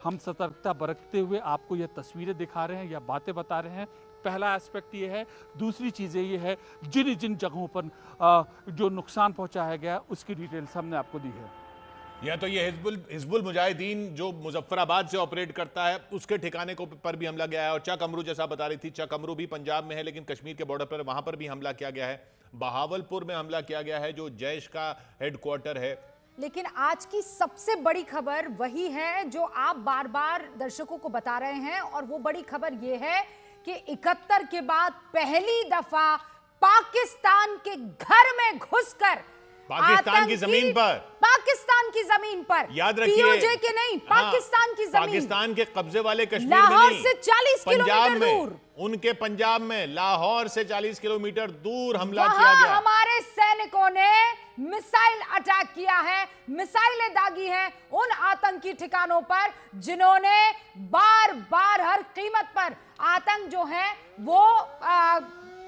हम सतर्कता बरतते हुए आपको ये तस्वीरें दिखा रहे हैं या बातें बता रहे हैं। पहला एस्पेक्ट ये है। दूसरी चीज़ें ये है, जिन जिन जगहों पर जो नुकसान पहुंचाया गया उसकी डिटेल्स हमने आपको दी है। या तो ये हिजबुल मुजाहिदीन जो मुजफ्फराबाद से ऑपरेट करता है उसके ठिकाने को पर भी हमला गया है, और चक अमरू जैसा बता रही थी, चक अमरू भी पंजाब में है लेकिन कश्मीर के बॉर्डर पर, वहां पर भी हमला किया गया है। बहावलपुर में हमला किया गया है जो जैश का हेडक्वार्टर है। लेकिन आज की सबसे बड़ी खबर वही है जो आप बार बार दर्शकों को बता रहे हैं, और वो बड़ी खबर ये है कि 71 के बाद पहली दफा पाकिस्तान के घर में घुसकर पाकिस्तान की जमीन पर याद रखिए, पीओजे के नहीं, पाकिस्तान की जमीन, पाकिस्तान के कब्जे वाले कश्मीर लाहौर में से 40 किलोमीटर दूर, उनके पंजाब में लाहौर से 40 किलोमीटर दूर हमला किया गया। हमारे सैनिकों ने मिसाइल अटैक किया है, मिसाइलें दागी हैं उन आतंकी ठिकानों पर जिन्होंने बार बार हर कीमत पर आतंक जो है वो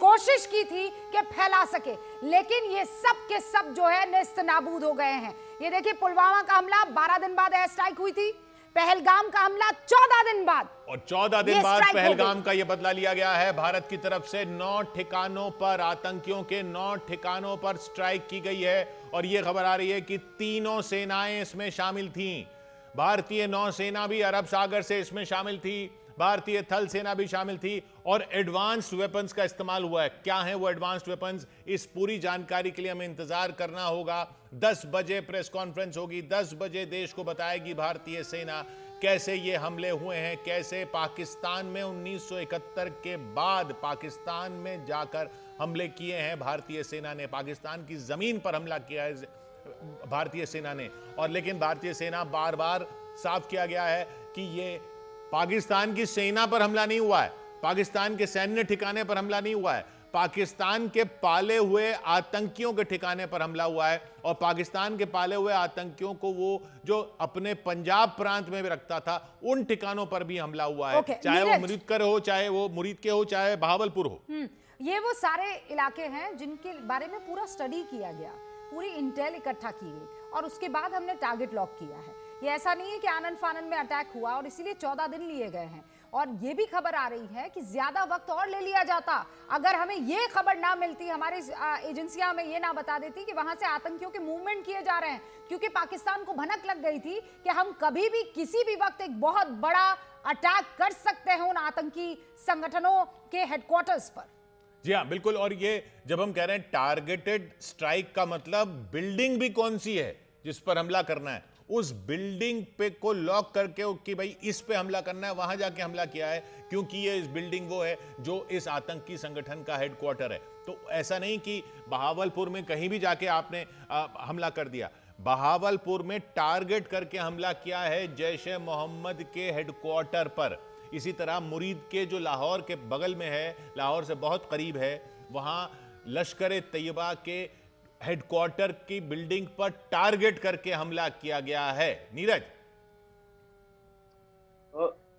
कोशिश की थी कि फैला सके, लेकिन ये सब के सब जो है नेस्त नाबूद हो गए हैं। ये देखिए, पुलवामा का हमला 12 दिन बाद एयर स्ट्राइक हुई थी, पहलगाम का हमला 14 दिन बाद, और 14 दिन बाद पहलगाम का यह बदला लिया गया है। भारत की तरफ से 9 ठिकानों पर, आतंकियों के 9 ठिकानों पर स्ट्राइक की गई है, और यह खबर आ रही है कि तीनों सेनाएं इसमें शामिल थीं। भारतीय नौसेना भी अरब सागर से इसमें शामिल थी, भारतीय थल सेना भी शामिल थी, और एडवांस्ड वेपन्स का इस्तेमाल हुआ है। क्या है वो एडवांस्ड वेपन्स, इस पूरी जानकारी के लिए हमें इंतजार करना होगा। 10 बजे प्रेस कॉन्फ्रेंस होगी, 10 बजे देश को बताएगी भारतीय सेना कैसे ये हमले हुए हैं, कैसे पाकिस्तान में 1971 के बाद पाकिस्तान में जाकर हमले किए हैं भारतीय सेना ने, पाकिस्तान की जमीन पर हमला किया है भारतीय सेना ने। और लेकिन भारतीय सेना बार बार साफ किया गया है कि ये पाकिस्तान की सेना पर हमला नहीं हुआ है, पाकिस्तान के सैन्य ठिकाने पर हमला नहीं हुआ है, पाकिस्तान के पाले हुए आतंकियों के ठिकाने पर हमला हुआ है। और पाकिस्तान के पाले हुए आतंकियों को वो जो अपने पंजाब प्रांत में भी रखता था, उन ठिकानों पर भी हमला हुआ है, चाहे वो मुरीदकर हो, चाहे वो मुरीद के हो, चाहे बहावलपुर हो। ये वो सारे इलाके हैं जिनके बारे में पूरा स्टडी किया गया, पूरी इंटेल इकट्ठा की गई, और उसके बाद हमने टारगेट लॉक किया है। ये ऐसा नहीं है कि आनंद फानन में अटैक हुआ और इसीलिए 14 दिन लिए गए हैं। और ये भी खबर आ रही है कि ज्यादा वक्त और ले लिया जाता अगर हमें ये खबर ना मिलती, हमारी एजेंसियां हमें ये ना बता देती कि वहां से आतंकियों के मूवमेंट किए जा रहे हैं, क्योंकि पाकिस्तान को भनक लग गई थी कि हम कभी भी किसी भी वक्त एक बहुत बड़ा अटैक कर सकते हैं उन आतंकी संगठनों के हेडक्वार्टर्स पर। जी हाँ, बिल्कुल। और ये जब हम कह रहे हैं टारगेटेड स्ट्राइक का मतलब बिल्डिंग भी कौन सी है जिस पर हमला करना है, उस बिल्डिंग पे को लॉक करके कि भाई इस पे हमला करना है, वहां जाके हमला किया है, क्योंकि ये इस बिल्डिंग वो है जो इस आतंकी संगठन का हेडक्वार्टर है। तो ऐसा नहीं कि बहावलपुर में कहीं भी जाके आपने हमला कर दिया, बहावलपुर में टारगेट करके हमला किया है जैश-ए मोहम्मद के हेडक्वार्टर पर। इसी तरह मुरीद के जो लाहौर के बगल में है, लाहौर से बहुत करीब है, वहां लश्कर-ए-तैयबा के हेडक्वार्टर की बिल्डिंग पर टारगेट करके हमला किया गया है। नीरज।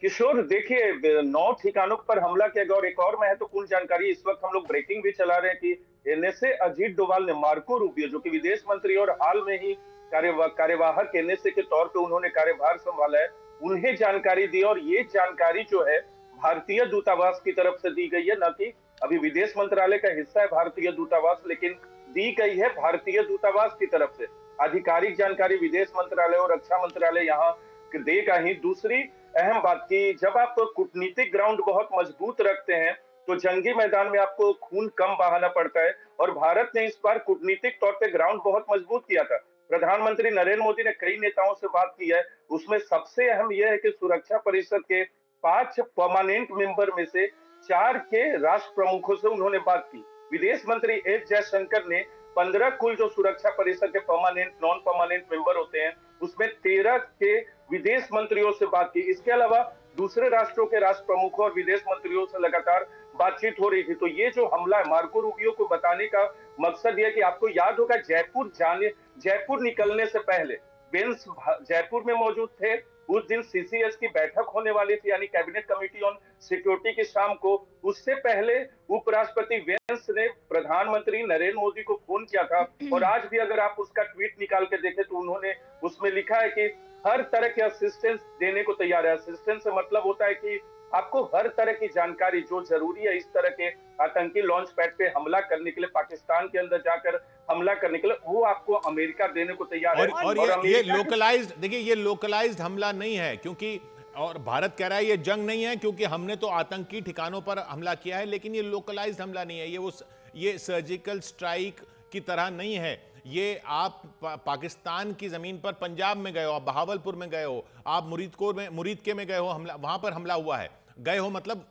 किशोर, देखिए 9 ठिकानों पर हमला किया गया, और एक और महत्वपूर्ण जानकारी इस वक्त हम लोग ब्रेकिंग भी चला रहे हैं कि एनएसए अजीत डोभाल ने मार्को रूबियो, जो कि विदेश मंत्री और हाल में ही कार्यवाहक एनएसए के तौर पे उन्होंने कार्यभार संभाला है, उन्हें जानकारी दी। और ये जानकारी जो है भारतीय दूतावास की तरफ से दी गई है, न कि अभी विदेश मंत्रालय का हिस्सा है भारतीय दूतावास, लेकिन दी गई है भारतीय दूतावास की तरफ से। आधिकारिक जानकारी विदेश मंत्रालय और रक्षा मंत्रालय यहाँ देगा ही। दूसरी अहम बात की, जब आप कूटनीतिक ग्राउंड बहुत मजबूत रखते हैं तो जंगी मैदान में आपको खून कम बहाना पड़ता है, और भारत ने इस बार कूटनीतिक तौर पे ग्राउंड बहुत मजबूत किया था। प्रधानमंत्री नरेंद्र मोदी ने कई नेताओं से बात की है, उसमें सबसे अहम यह है कि सुरक्षा परिषद के 5 परमानेंट मेंबर में से 4 के राष्ट्र प्रमुखों से उन्होंने बात की। विदेश मंत्री एस जयशंकर ने 15 कुल जो सुरक्षा परिषद के परमानेंट नॉन परमानेंट मेंबर होते हैं उसमें 13 के विदेश मंत्रियों से बात की। इसके अलावा दूसरे राष्ट्रों के राष्ट्र प्रमुखों और विदेश मंत्रियों से लगातार बातचीत हो रही थी। तो ये जो हमला है, मार्को रूबियो को बताने का मकसद यह कि आपको याद होगा जयपुर निकलने से पहले बेंस जयपुर में मौजूद थे। उस दिन सीसीएस की बैठक होने वाली थी, यानी कैबिनेट कमेटी ऑन सिक्योरिटी की शाम को। उससे पहले उपराष्ट्रपति वेंस ने प्रधानमंत्री नरेंद्र मोदी को फोन किया था, और आज भी अगर आप उसका ट्वीट निकाल के देखें तो उन्होंने उसमें लिखा है कि हर तरह के असिस्टेंस देने को तैयार है। असिस्टेंस से मतलब होता है कि आपको हर तरह की जानकारी जो जरूरी है इस तरह के आतंकी लॉन्च पैड पे हमला करने के लिए, पाकिस्तान के अंदर जाकर हमला करने के लिए, वो आपको अमेरिका देने को तैयार है। और ये लोकलाइज्ड, देखिए ये लोकलाइज्ड हमला नहीं है, क्योंकि और भारत कह रहा है ये जंग नहीं है क्योंकि हमने तो आतंकी ठिकानों पर हमला किया है, लेकिन ये लोकलाइज्ड हमला नहीं है। ये सर्जिकल स्ट्राइक की तरह नहीं है। ये आप पाकिस्तान की जमीन पर पंजाब में गए हो, आप बहावलपुर में गए हो, आप मुरीदके में गए हो, हमला वहां पर हमला हुआ है। गए हो मतलब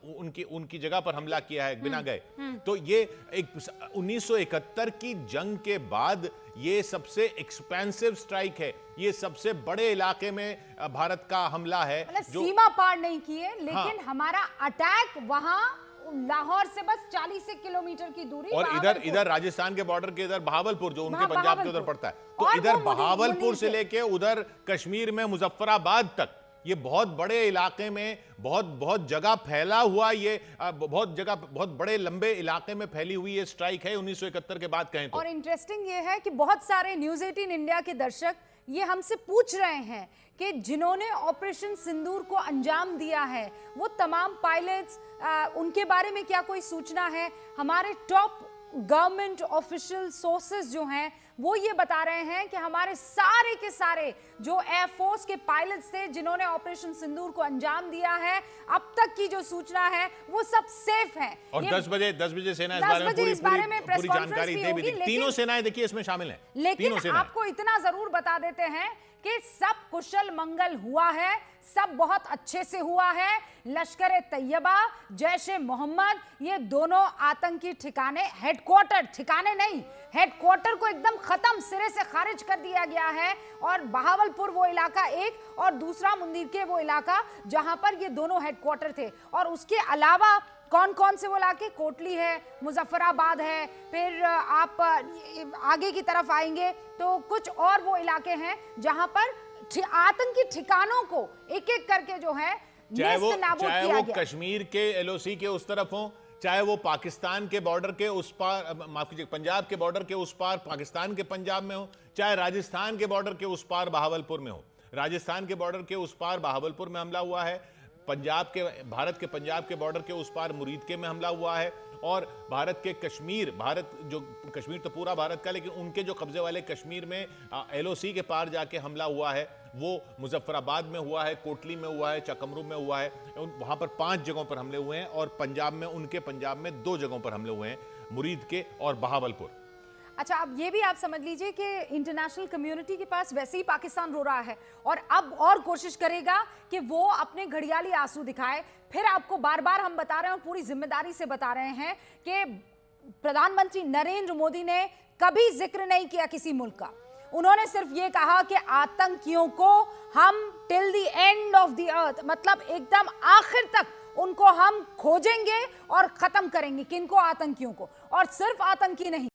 उनकी जगह पर हमला किया है बिना गए। तो ये एक 1971 की जंग के बाद ये सबसे एक्सपेंसिव स्ट्राइक है, ये सबसे बड़े इलाके में भारत का हमला है। मतलब सीमा पार नहीं किए, लेकिन हाँ। हमारा अटैक वहां लाहौर से बस 40 किलोमीटर की दूरी, और इधर राजस्थान के बॉर्डर के इधर बहावलपुर जो उनके पंजाब के उधर पड़ता है, तो इधर बहावलपुर से लेके उधर कश्मीर में मुजफ्फराबाद तक ये बहुत बड़े इलाके में बहुत जगह फैला हुआ, ये बहुत बड़े लंबे इलाके में फैली हुई ये स्ट्राइक है 1971 के बाद कहें तो। और इंटरेस्टिंग ये है कि बहुत सारे न्यूज 18 इंडिया के दर्शक ये हमसे पूछ रहे हैं कि जिन्होंने ऑपरेशन सिंदूर को अंजाम दिया है वो तमाम पायलट्स, उनके बारे में क्या कोई सूचना है? हमारे टॉप गवर्नमेंट ऑफिशियल सोर्सेज जो हैं वो ये बता रहे हैं कि हमारे सारे के सारे जो एयरफोर्स के पायलट्स थे जिन्होंने ऑपरेशन सिंदूर को अंजाम दिया है, अब तक की जो सूचना है वो सब सेफ है। और 10 बजे सेना इस बारे में पूरी जानकारी दे भी दी। तीनों सेनाएं देखिए इसमें शामिल हैं। लेकिन आपको इतना जरूर बता देते हैं कि सब कुशल मंगल हुआ है, सब बहुत अच्छे से हुआ है। लश्कर तैयबा, जैश ए मोहम्मद, ये दोनों आतंकी ठिकाने, हेडक्वार्टर ठिकाने नहीं, हेडक्वार्टर को एकदम खत्म सिरे से खारिज कर दिया गया है। और बहावलपुर वो इलाका एक, और दूसरा मुंदीर वो इलाका जहां पर ये दोनों हेडक्वार्टर थे। और उसके अलावा कौन कौन से वो इलाके? कोटली है, मुजफ्फराबाद है, फिर आप आगे की तरफ आएंगे तो कुछ और वो इलाके हैं जहां पर आतंकी ठिकानों को एक एक करके जो है चाहे वो कश्मीर के एलओसी के उस तरफ हो, चाहे वो पाकिस्तान के बॉर्डर के उस पार, माफ कीजिए, पंजाब के बॉर्डर के उस पार पाकिस्तान के पंजाब में हो, चाहे राजस्थान के बॉर्डर के उस पार बहावलपुर में हो। राजस्थान के बॉर्डर के उस पार बहावलपुर में हमला हुआ है, भारत के पंजाब के बॉर्डर के उस पार मुरीदके में हमला हुआ है, और भारत के कश्मीर तो पूरा भारत का, लेकिन उनके जो कब्जे वाले कश्मीर में एलओसी के पार जाके हमला हुआ है, वो मुजफ्फराबाद में हुआ है, कोटली में हुआ है, चकमरू में हुआ है। वहां पर 5 जगहों पर हमले हुए हैं, और पंजाब में 2 जगहों पर हमले हुए हैं, मुरीदके और बहावलपुर। अच्छा, अब ये भी आप समझ लीजिए कि इंटरनेशनल कम्युनिटी के पास वैसे ही पाकिस्तान रो रहा है और अब और कोशिश करेगा कि वो अपने घड़ियाली आंसू दिखाए। फिर आपको बार बार हम बता रहे हैं और पूरी जिम्मेदारी से बता रहे हैं कि प्रधानमंत्री नरेंद्र मोदी ने कभी जिक्र नहीं किया किसी मुल्क का। उन्होंने सिर्फ ये कहा कि आतंकियों को हम till the end of the earth, मतलब एकदम आखिर तक उनको हम खोजेंगे और खत्म करेंगे। किनको? आतंकियों को। और सिर्फ आतंकी नहीं,